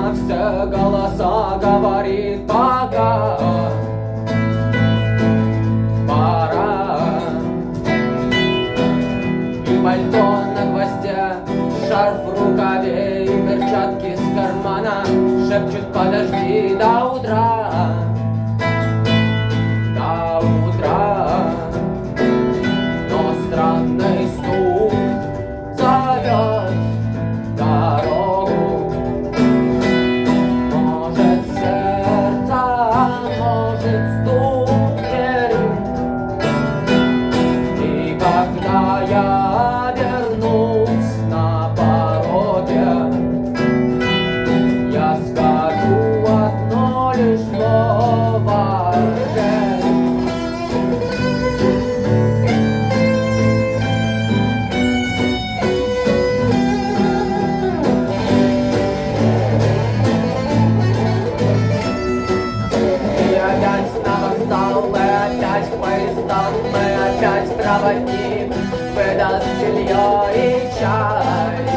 на все голоса говорит пока. Пора. И пальто на гвозде, шарф в рукаве и перчатки с кармана шепчут: подожди до утра. До утра. Но странный стук зовет дорогу. Может, сердце, может, стук двери. И когда я вернусь на пороге, я скажу одно лишь слово: «Жень». И опять на вокзал, и опять к поездам, и опять проводник выдаст белье и чай.